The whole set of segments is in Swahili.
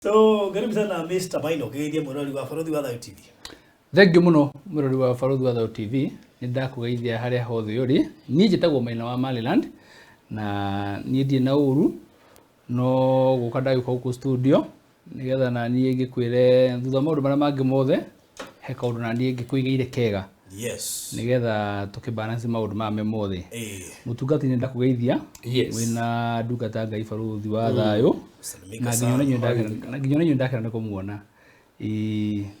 So, karibu sana Mr. Maino, kigeithia murori wa Barothi wa Thayũ TV. Thengiũ mũno murori wa Barothi wa Thayũ TV. Nĩndakũgeithia harĩa hothe ũrĩ. Niĩ njĩtagwo Maina wa Maryland na niĩ ndĩ na ũru no gũka ndagĩũka gũkũ studio nĩgetha na niĩ ngĩkwĩre thutha maũndũ marĩa mangĩ mothe he kaũndũ na niĩ ngĩkũigĩire kega. Yes. Nĩgetha tũkĩbalance maũndũ mame mothe. Mũtungati-inĩ ndakũgeithia. Yes. Wĩna ndungata Ngai Barothi wa Thayũ. Na nginya nĩ ndakena kũmuona.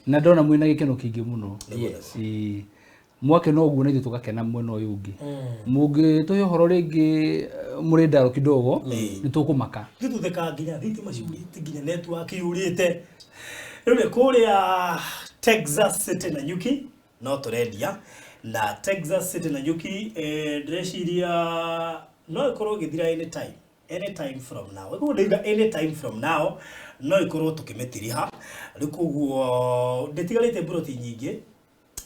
Na ndona mwĩna gĩkeno kĩingĩ mũno. Yes. Mwake no guo na ithuĩ tũgakena mwena ũyũ ũngĩ. Mũngĩtũhe ũhoro rĩngĩ mũrĩ ndaro kidogo nĩ tũkũmaka. Gĩtutheka nginya thitima ciurĩte nginya network yurĩte. Rĩu nĩ kũrĩa Texas City na Nyuki no tũrendia na Texas City na Nyuki ndĩreciria no ĩkorwo ĩgĩthira anytime from now. Anytime from now no ikorwo tukimĩtiriha rĩu koguo ndĩtigarĩte buroti nyingĩ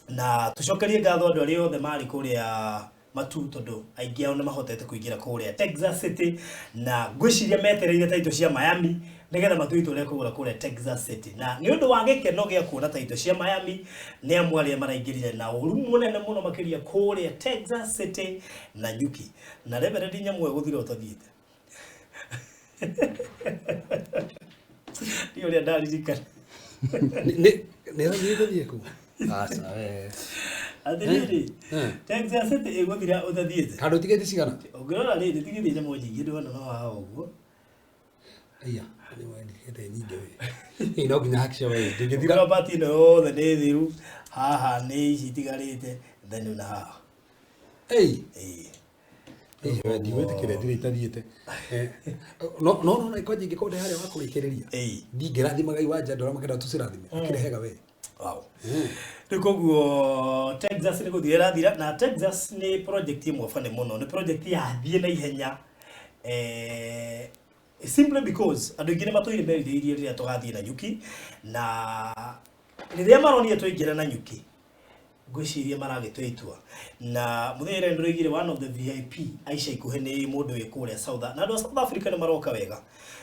na tucokerie ngatho andũ arĩa othe marĩ kũrĩa matu tondũ aingĩ ao nĩ mahotete kũingĩra kũrĩa Texas City na ngwĩciria metereire taito cia Miami nĩgetha matu itũre kũgũra kũrĩa Texas City na nĩ ũndũ wa gĩkeno gĩa kuona taito cia Miami nĩ amwe arĩa maraingĩrire na ũru mũnene mũno makĩria kũrĩa Texas City na Nyuki na Reverend Nyamwe gũthira ũtathiĩte. Ndio ile ndari zikana. Ne ndio ku. Asa Athiri. Texas City egũthira ũtathiĩte. Kado tigeti cigana? Ũngĩrora rĩrĩ tigiti nĩ moji ngĩndũ no haha ũguo. Aya, nĩ wani hete nyingĩ we. Ino nginya hakisha we. Ndingĩthira party no yothe nĩ thiru. Haha nĩ ici tigarĩte then na haha. Ei. Ndiwete kile ndire itathiĩte. No ikoje ngĩkonde harĩa wakũrĩkĩrĩria. Ndingĩrathimaga iwanja ndora makenda tucirathime. Akirehega we. Wow. Koguo Texas nĩ gũthira thira na Texas nĩ project imwe bane mũno nĩ project ya thiĩ na ihenya simply because andũ aingĩ nĩ matũire merirĩirie rĩrĩa tũgathiĩ na Nyuki na rĩrĩa maronire tũingĩra na Nyuki ngwĩciria maragĩtua itua na mũthenya ndĩroigire one of the VIP Aisha ikuhĩ nĩ mũndũ wĩ kũrĩa South Africa nĩ maroka wega.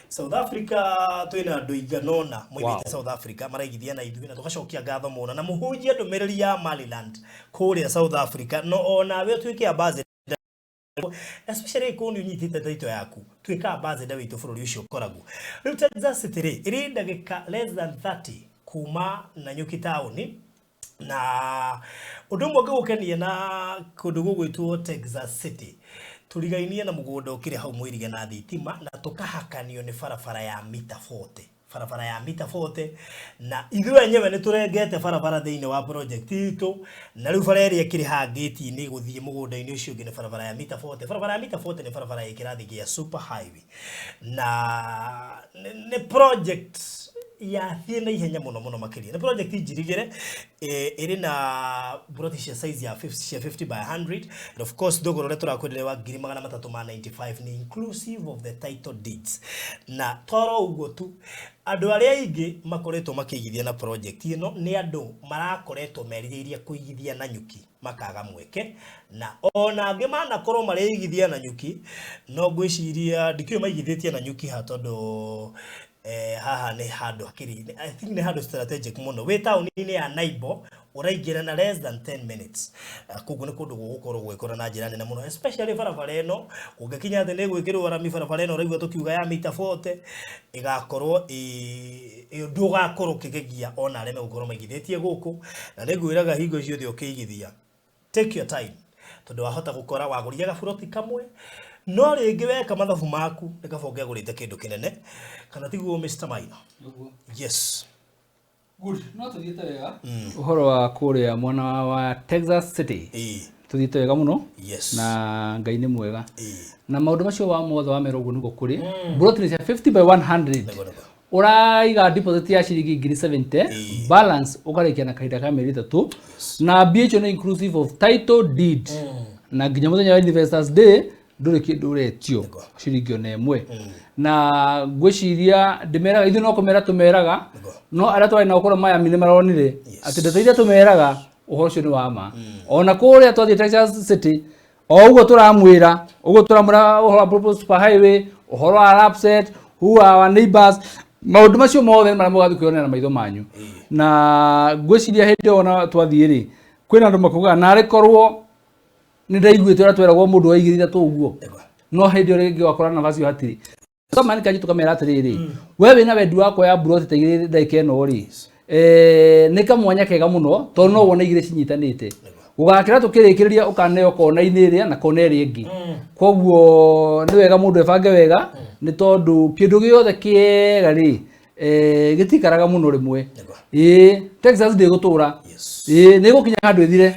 South Africa twina andũ iganona moimĩte South Africa maraigithia na ithuĩ na tũgacokia ngatho mũno na mũhunjia ndũmĩrĩri ya Maryland kũrĩa South Africa no onawe tuĩke ambassador especially kũndũ unyitĩte taito yaku tuĩka ambassador witũ bũrũri ũcio ũkoragwo. Rĩu Texas City ĩrĩ ndagĩka less than 30 kuma na Nyuki town na ũndũ ũmwe ũngĩgũkenia na kũndũ gũgwĩtwo Texas City turigainie na mũgũnda ũkĩrĩ hau mwĩrige na thitima na tũkahakanio nĩ barabara ya mita 40 na ithuĩ enyewe nĩ tũrengete barabara thĩinĩ wa project itũ na rĩu bara ĩrĩa ĩkĩrĩ ha gate-inĩ gũthiĩ mũgũnda-inĩ ũcio ũngĩ nĩ barabara ya mita 40 barabara ya mita 40 nĩ barabara ya kĩrathi gĩa super highway na nĩ project ya thiĩ na ihenya mũno makĩria. Nĩ project njirigĩre ĩrĩ na buroti cia size ya 50 by 100 and of course thogora ũrĩa tũrakwendere wa 395 ni inclusive of the title deeds na toro ũguo tu andũ arĩa aingĩ makoretwo makĩigithia na project ĩno nĩ andũ marakoretwo merirĩirie kũigithia na Nyuki makaga mweke na ona angĩ manakorwo marĩigithia na Nyuki no ngwĩciria ndikĩo maigithĩtie na Nyuki ha tondũ haha nĩ handũ akĩrĩ I think nĩ handũ strategic mũno wĩ taũni-inĩ ya Naibo ũraingĩra na less than 10 minutes koguo nĩ kũndũ gũgũkorwo gwĩkora na njĩra nene mũno especially barabara ĩno ũngĩkinya atĩ nĩ gwĩkĩrwo rami barabara ĩno ũraigua tũkiuga ya mita 40 ĩgakorwo ndũgakorwo ũkĩgegia ona arĩa megũkorwo maigithĩtie gũkũ na nĩ ngwĩraga hingo ciothe ũkĩigithia take your time tondũ wahota gũkora wagũrire gaburoti kamwe no rĩngĩ weka mathabu maku nĩ kaba ũngĩagũrĩte kĩndũ kĩnene kana tiguo Mr. Maina. Yes. Good. No tũthiĩte wega. Ũhoro wa kũrĩa mwana wa Texas City. Tũthiĩte wega mũno. Yes. Na Ngai nĩ mwega. Na maũndũ macio wa mothe wa mera ũguo nĩguo kũrĩ. Buroti cia 50 by 100. Ũraiga deposit ya ciringi 70 balance ũkarĩkia na kahinda ka mĩeri 3 na mbia icio nĩ inclusive of title deed na nginya mũthenya wa Investors Day ndũrĩ kĩndũ ũretio ciringi ona ĩmwe na ngwĩciria ndĩmeraga ithuĩ no kũmera tũmeraga no arĩa twarĩ na ũkora Miami nĩ maronire atĩ ndeto iria tũmeraga ũhoro ũcio nĩ wa ma ona kũrĩa twathiĩ Texas City o ũguo tũramwĩra ũguo tũramwĩra ũhoro wa super highway ũhoro wa Lapset who are our neighbors maundu macio mothe mara mugathu kuona na maitho manyu na ngwiciria hindi ona twathie ri kwina andu makuga na rekorwo ni ndaiguite ora tweragwo mundu waigirira tu uguo no hindi ori ngi wakora nafasi hatiri kama ni kanyitu kamera atiriri wewe na wendi wako ya brot tegire ndaike eno ri ni kamwanya kega muno to no wona igire cinyitanite ugakira tukirikiria ukaneo kona-ini iria na kona iri ingi koguo ni wega mundu ebange wega ni tondu kindu giothe kiega ri gitikaraga muno rimwe Texas ndi gutura ni gukinya handu ithire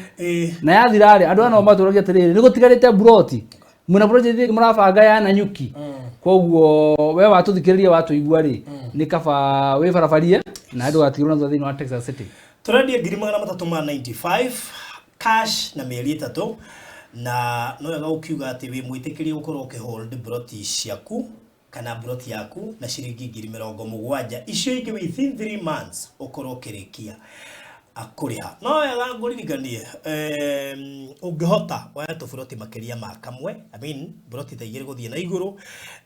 na yathira ri andu ana maturagia atiriri ni gutigarite broti muna project murabanga ya Nanyuki koguo we watuthikiriria watuigua ri ni kaba we barabarie na andu gatigirwo na thini wa Texas City turadia 395 cash na mieri 3 na no wega ukiuga ati wi mwitikirie gukorwo ukihold broti ciaku kana broti yaku na ciringi 70,000 icio ingi within 3 months ukorwo ukirikia akuriha no wega nguririkanie ungihota waya tuburoti makiria ma kamwe I mean broti taigire guthie na iguru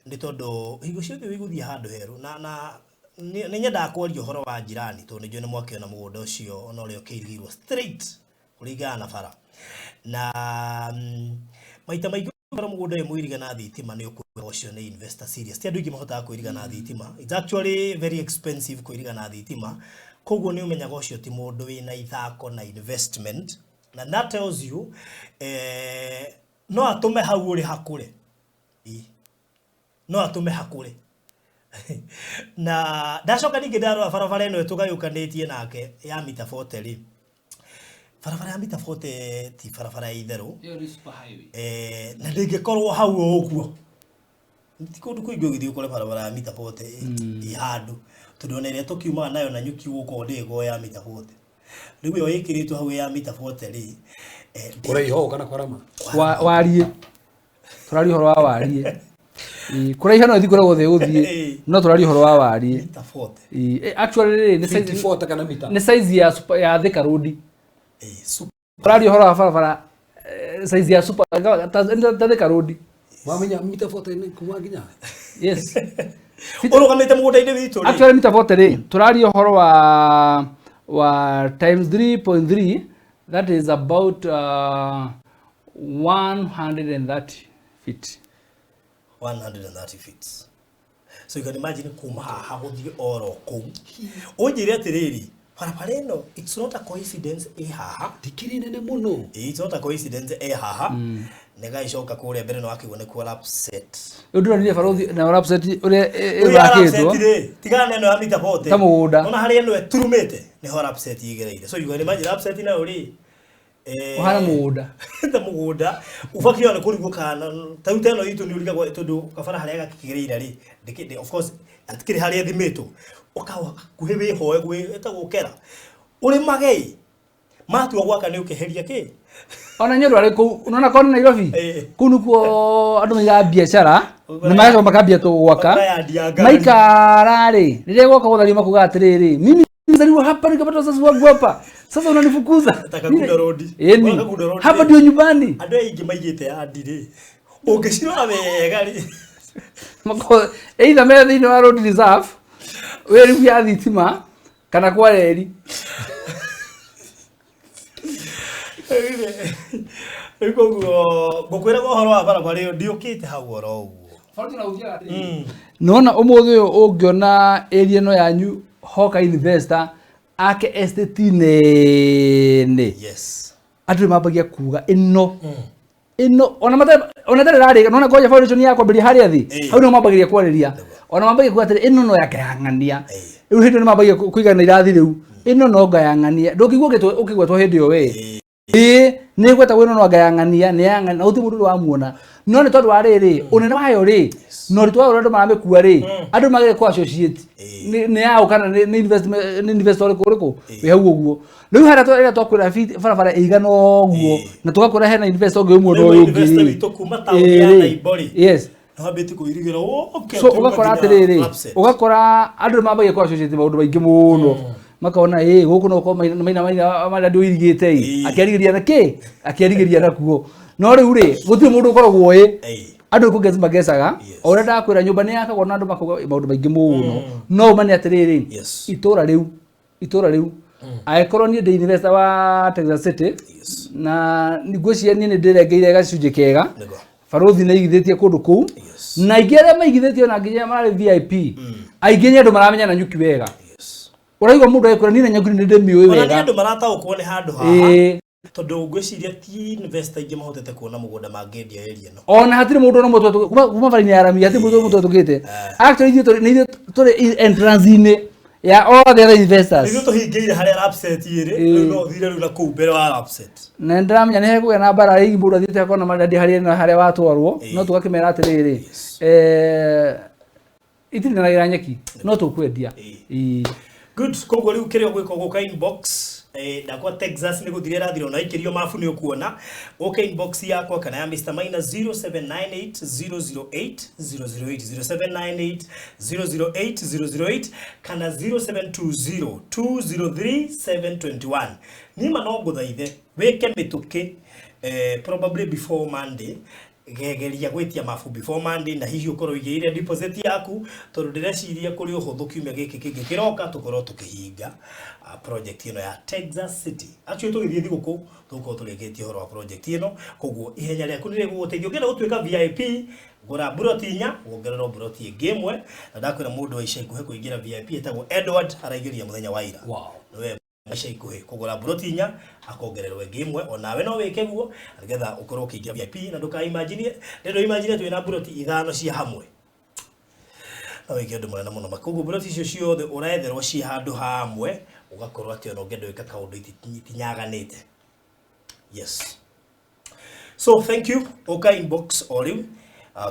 ni tondu higo ciothe wiguthie handu heru na ni nyenda kwaria horo wa jirani to nijo ni mwakiona mugunda ucio ona uri ukirigirwo straight kuringana na bara na maita maigi mugunda uyu muiriga na thitima ni ukuwa ucio ni investor serious ti andu ingi mahota kuiriga na thitima it's actually very expensive kuiriga na thitima koguo ni umenyaga ucio ti mundu wina ithako na investment na that tells you no atume hau uri hakure no atume hakure na ndacoka ningi ndarora barabara ino tugayukanitie nake ya mita 40 ri barabara ya mita 40 ti barabara ya itheru iyo ni super highway na ndingikorwo hau uguo ti kundu kuingi githio kore barabara ya mita 40 ihandu tudonere tukiuma nayo na Nyuki guko ndigo ya mita 40 riu yo ikiritwo hau ya mita 40 ri kore iho kana kwarama warie turari horo wa warie kuraiha no thikora gothe uthie no turari horo wa warie mita 40 actually ni size 54 kana mita ni size ya super ya Thika Road super turari horo wa barabara size ya super ta Thika Road wamenya mita 40 ni kuma nginya yes urugamite mugunda-ini witu actually mita 40 ri turari horo wa times 3.3 that is about 130 feet 130 feet. So you can imagine kuma haha guthie oro kou. Unjire atiriri, barabara ino it's not a coincidence haha. Tikiri nene muno. It's not a coincidence haha. Nega icoka kuria mbere no akigwo ni ku upset. Undu ni barothi na upset ure bakitwo. Tigana no amita 40. Tamugunda. Ona hari eno eturumite ni ho upset igereire. So you can imagine upset na uri uhana mugunda ta mugunda ubakio na kurigwo kana tauta no itu ni uriga tondu kabara haria gakigereira ri ndikinde of course atikiri haria thimito ukawa kuhewe hoe gwe etagukera uri magei matu gwaka ni ukeheria ki ona nyondo ari ku unaona kona Nairobi kunu ko andu maiga biashara ni maisha makambia tu gwaka maikara ri rire gwoka guthari makuga atiriri mimi nizaliwa hapa nikapata wazazi wangu hapa sasa unanifukuza Takagunda Road hapa ndio nyumbani andu aingi maigite andi ri ungicirora wega ri mako either me thini wa road reserve weri ya thitima kana kwa reri iko gukwira gohoro wa barabara iyo ndiukite hau oro uguo nona umuthi uyu ungiona area no yanyu hoka investor ake estate nene yes atu mabagia kuga ino ona tare rari nona koja foundation yakwa mbiri haria thi hau no mabagia kwariria ona mabagia kuga tare ino no yakayangania riu hindi no mabagia kuigana irathi riu ino no ngayangania ndukigwo ukigwetwo hindi yo we ni gweta wino no ngayangania ni yangana uti mundu wamuona no ni tondu wa riri unene wayo ri no ritwa uri maramekua ri andu magire kwa associate ni yao kana ni investor kuriko we hau uguo riu hara to twakwira barabara igana uguo na tugakwira hena investor ngi umwe no yungi investor witu kuma town ya Naibori yes habiti kuirigira okay so ugakora atiriri ugakora andu mabagie kwa associate maundu maingi muno makaona guku no ko maina ndio irigite akiarigiria na ki akiarigiria na kuo no riu ri guti mundu ukoragwo andu ku gezi magecaga ora ndakwira nyumba ni yakagwo na andu makuga maundu maingi muno no mani atiriri itura riu aikorwo ni ndi investor wa Texas City na nigucia ni ndirengeire gacunje kega Farothi na igithitie kundu kuu na igere maigithitie na nginya mari VIP aingi ni andu maramenya na Nyuki wega uraigwa mundu aikora ni na Nyuki ni ndemioi wega ona ni andu marataukwo ni handu haha tondu ngwiciria ti investor ingi mahotete kuona mugunda mangendia area no ona hatiri mundu no mutu kuma bari ni arami hatiri mundu mutu tukite actually ni tore entrance ine ya all the other investors ni tuhingeire haria upset iri no thire ru na ku mbere wa upset na ndramenya ni hekuga na bara igi mundu athite akona madadi haria na haria watwarwo no tugakimera atiriri itiri na gira Nyeki no tukwendia good koguo riu kirio gwiko guka inbox ndakwa Texas ni guthire rathiro na ikirio mafu ni ukuona okay inbox yakwa kana ya Mr. Maina 0798008008 0798008008 kana 0720203721 ni manongo thaithe weke mituki probably before Monday gegeria gwitia mafu before Monday na hihi ukorwo igeire deposit yaku tondu ndireciria kuri uhuthu kiumia giki kingi kiroka tukorwo tukihinga project ino ya Texas City actually tugithie thiguku tukorwo turegetie horo wa project ino koguo ihenya riaku nire guguteithia ukienda gutwika VIP gura burotinya wongerera buroti ingemwe na ndakwira mundu wa ica ikuhe kuingira VIP etagwo Edward araigeria muthenya wa ira niwe ica ikuhe kugura burotinya akongererwo ingemwe onawe no wike guo nigetha ukorwo ukiingira VIP na nduka imagine twina buroti ithano cia hamwe na wike ndu mwana muno makugu buroti icio ciothe uretherwo ci handu hamwe ugakorwo ati ono ngendo ika kaundu itinyaganite yes so thank you okay inbox oriu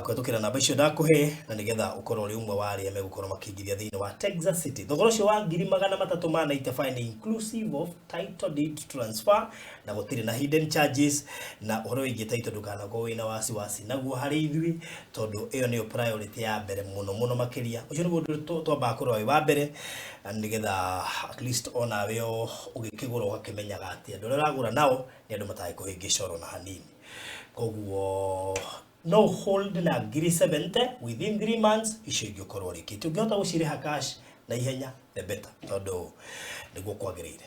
kwatukira namba icio ndakuhe na nigetha ukorwo ri umwe wa aria megukorwo makingithia thiini wa Texas City thogoro cio wa 395 inclusive of title deed transfer na gutiri na hidden charges na uhoro wingi title ndukanakorwo wina wasiwasi naguo hari ithui tondu iyo niyo priority ya mbere muno makiria ucio ni mundu twamba kurwa wa mbere nigetha at least ona weo ugikigura ugakimenyaga ati andu uragura nao ni andu matae kuhingicoro na hanini koguo no hold na ngiri 70 within 3 months ishigio korwo rikiti ungihota guciriha cash na ihenya the better tondu niguo kwagirire